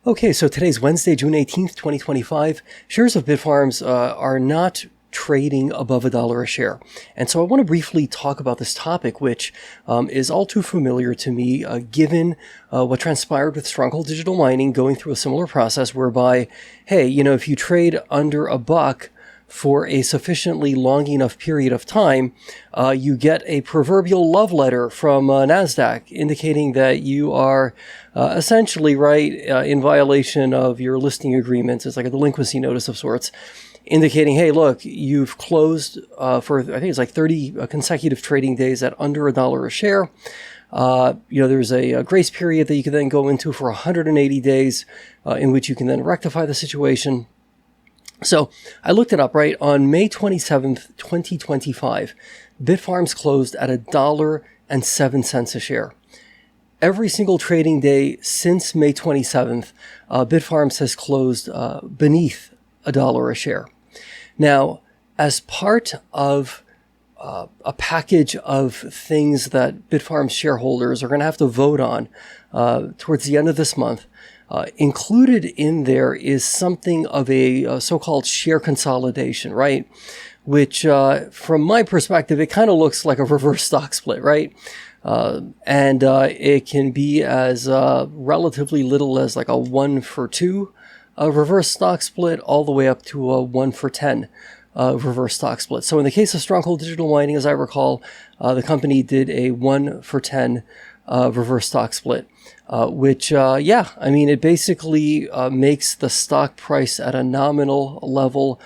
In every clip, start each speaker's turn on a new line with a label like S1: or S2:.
S1: Okay, so today's Wednesday, June 18th, 2025. Shares of Bitfarms are not trading above $1 a share. And so I want to briefly talk about this topic, which is all too familiar to me, given what transpired with Stronghold Digital Mining going through a similar process whereby, hey, if you trade under $1 for a sufficiently long enough period of time, you get a proverbial love letter from NASDAQ indicating that you are essentially in violation of your listing agreements. It's like a delinquency notice of sorts, indicating, hey, look, you've closed for, I think it's like 30 consecutive trading days at under $1 a share. There's a grace period that you can then go into for 180 days in which you can then rectify the situation. So I looked it up, on May 27th, 2025, Bitfarms closed at $1.07 a share. Every single trading day since May 27th, Bitfarms has closed beneath $1 a share. Now, as part of a package of things that Bitfarms shareholders are going to have to vote on towards the end of this month, included in there is something of a so-called share consolidation, which, from my perspective, it kind of looks like a reverse stock split, and it can be as relatively little as like a 1-for-2 reverse stock split, all the way up to a 1-for-10 reverse stock split. So in the case of Stronghold Digital Mining, as I recall, the company did a 1-for-10 reverse stock split, which, it basically makes the stock price at a nominal level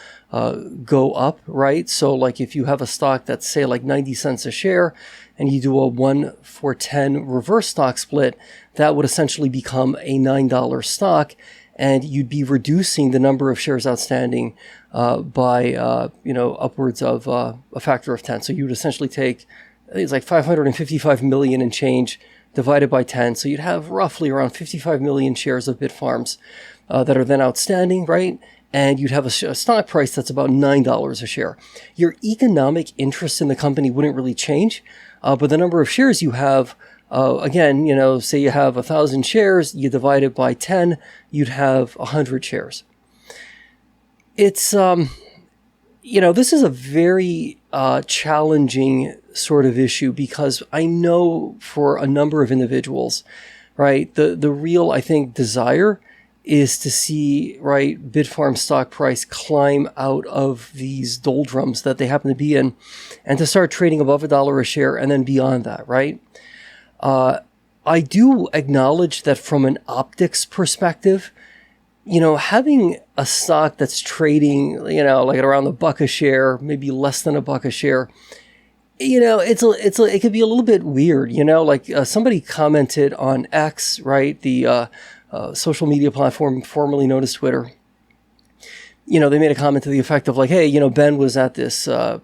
S1: go up, So like if you have a stock that's, say, like 90 cents a share and you do a 1-for-10 reverse stock split, that would essentially become a $9 stock, and you'd be reducing the number of shares outstanding by, upwards of a factor of 10. So you would essentially take, I think it's like 555 million and change divided by 10. So you'd have roughly around 55 million shares of Bitfarms that are then outstanding, And you'd have a stock price that's about $9 a share. Your economic interest in the company wouldn't really change, but the number of shares you have, say you have 1,000 shares, you divide it by 10, you'd have 100 shares. It's, this is a very challenging sort of issue, because I know for a number of individuals, the real, I think, desire is to see, Bitfarms stock price climb out of these doldrums that they happen to be in and to start trading above $1 a share and then beyond that, I do acknowledge that from an optics perspective, having a stock that's trading, like at around $1 a share, maybe less than $1 a share, it could be a little bit weird, somebody commented on X, the social media platform formerly known as Twitter. They made a comment to the effect of like, hey, Ben was at this, a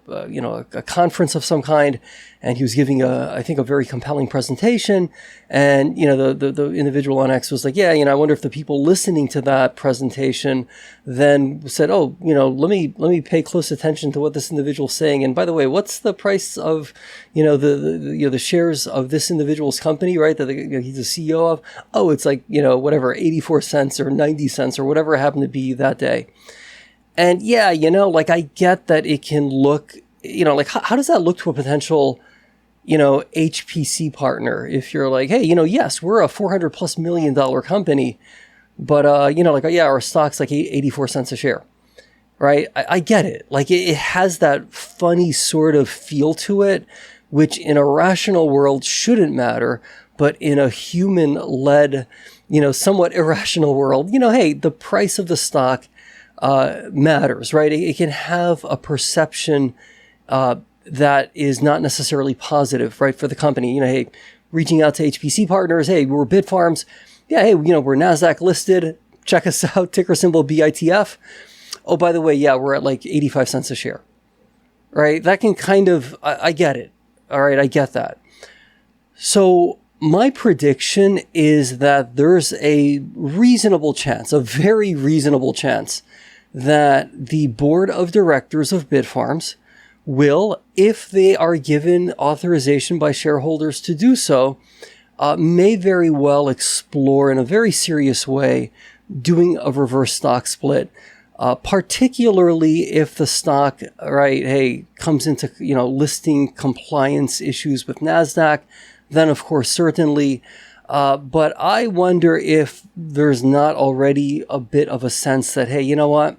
S1: conference of some kind, and he was giving I think a very compelling presentation. And, the individual on X was like, yeah, I wonder if the people listening to that presentation then said, oh, let me pay close attention to what this individual's saying. And by the way, what's the price of, the shares of this individual's company, that he's the CEO of? Oh, it's like, whatever, 84 cents or 90 cents or whatever it happened to be that day. And yeah, I get that it can look, how does that look to a potential, HPC partner? If you're like, hey, yes, we're a $400+ million company, but, our stock's like 84 cents a share, I get it. It has that funny sort of feel to it, which in a rational world shouldn't matter, but in a human-led, somewhat irrational world, hey, the price of the stock matters, It can have a perception that is not necessarily positive, for the company. Hey, reaching out to HPC partners, hey, we're Bitfarms. Yeah, hey, we're NASDAQ listed. Check us out, ticker symbol BITF. Oh, by the way, yeah, we're at like 85 cents a share, That can kind of, I get it. All right, I get that. So my prediction is that there's a reasonable chance, a very reasonable chance, that the board of directors of Bitfarms will, if they are given authorization by shareholders to do so, may very well explore in a very serious way doing a reverse stock split, particularly if the stock, right, hey, comes into, listing compliance issues with NASDAQ, then of course, certainly. But I wonder if there's not already a bit of a sense that, hey, you know what?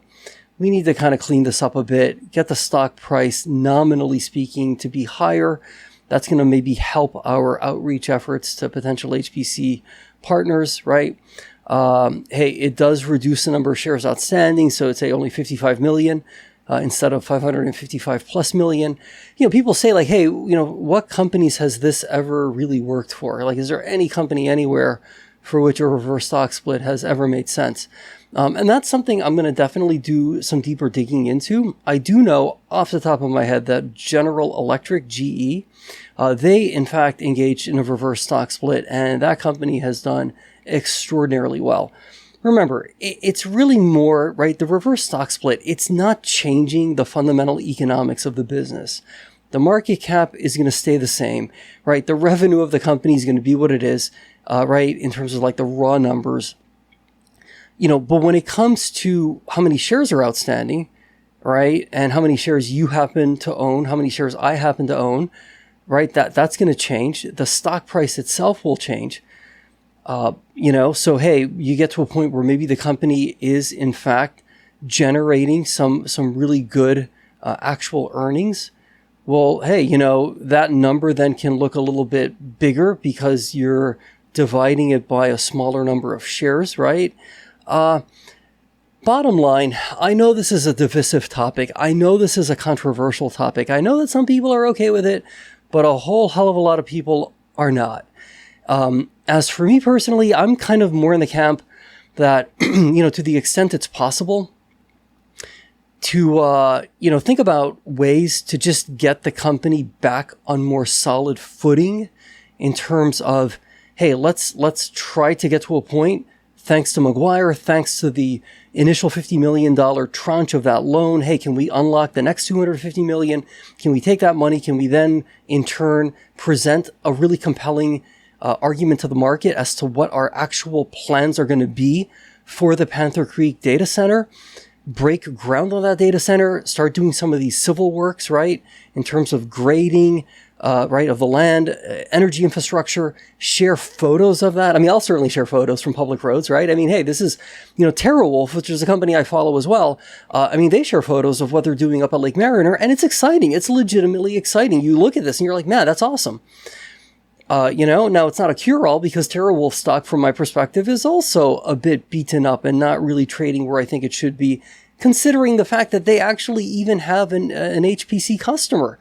S1: We need to kind of clean this up a bit, get the stock price, nominally speaking, to be higher. That's going to maybe help our outreach efforts to potential HPC partners, right? Hey, it does reduce the number of shares outstanding. So it's say only 55 million instead of 555 plus million. People say like, hey, what companies has this ever really worked for? Like, is there any company anywhere for which a reverse stock split has ever made sense? And that's something I'm going to definitely do some deeper digging into. I do know off the top of my head that General Electric, GE, they in fact engaged in a reverse stock split, and that company has done extraordinarily well. Remember, it's really more, right? The reverse stock split, it's not changing the fundamental economics of the business. The market cap is going to stay the same, right? The revenue of the company is going to be what it is, right? In terms of like the raw numbers. But when it comes to how many shares are outstanding, right, and how many shares you happen to own, how many shares I happen to own, right, that's going to change. The stock price itself will change. So hey, you get to a point where maybe the company is in fact generating some really good actual earnings. Well, hey, that number then can look a little bit bigger because you're dividing it by a smaller number of shares, right? Bottom line, I know this is a divisive topic. I know this is a controversial topic. I know that some people are okay with it, but a whole hell of a lot of people are not. As for me personally, I'm kind of more in the camp that, to the extent it's possible to, think about ways to just get the company back on more solid footing in terms of, hey, let's try to get to a point. Thanks to McGuire, thanks to the initial $50 million tranche of that loan, hey, can we unlock the next $250 million? Can we take that money? Can we then, in turn, present a really compelling argument to the market as to what our actual plans are going to be for the Panther Creek data center? Break ground on that data center, start doing some of these civil works, right, in terms of grading, right, of the land, energy infrastructure, share photos of that. I mean, I'll certainly share photos from public roads, right? I mean, hey, this is, TerraWolf, which is a company I follow as well. They share photos of what they're doing up at Lake Mariner, and it's exciting. It's legitimately exciting. You look at this and you're like, man, that's awesome. Now it's not a cure-all because TerraWolf stock, from my perspective, is also a bit beaten up and not really trading where I think it should be, considering the fact that they actually even have an HPC customer.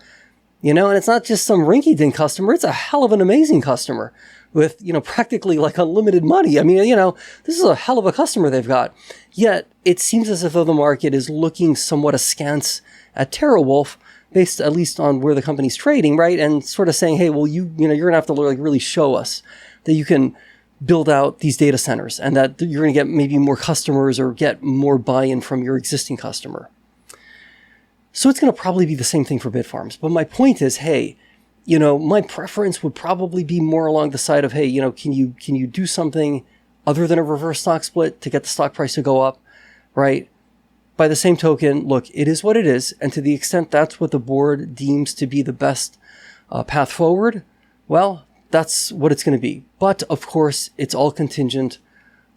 S1: And it's not just some rinky-dink customer. It's a hell of an amazing customer with, practically like unlimited money. I mean, this is a hell of a customer they've got. Yet it seems as if the market is looking somewhat askance at TerraWolf based at least on where the company's trading, right? And sort of saying, hey, well, you're going to have to really show us that you can build out these data centers and that you're going to get maybe more customers or get more buy-in from your existing customer. So it's going to probably be the same thing for Bitfarms. But my point is, hey, my preference would probably be more along the side of, hey, can you do something other than a reverse stock split to get the stock price to go up, right? By the same token, look, it is what it is. And to the extent that's what the board deems to be the best path forward, well, that's what it's going to be. But of course, it's all contingent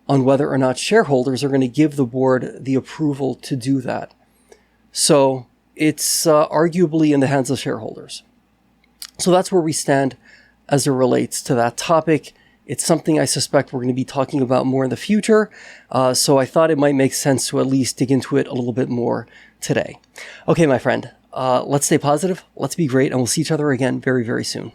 S1: on whether or not shareholders are going to give the board the approval to do that. So it's arguably in the hands of shareholders. So that's where we stand as it relates to that topic. It's something I suspect we're going to be talking about more in the future. So I thought it might make sense to at least dig into it a little bit more today. Okay, my friend, let's stay positive. Let's be great. And we'll see each other again very, very soon.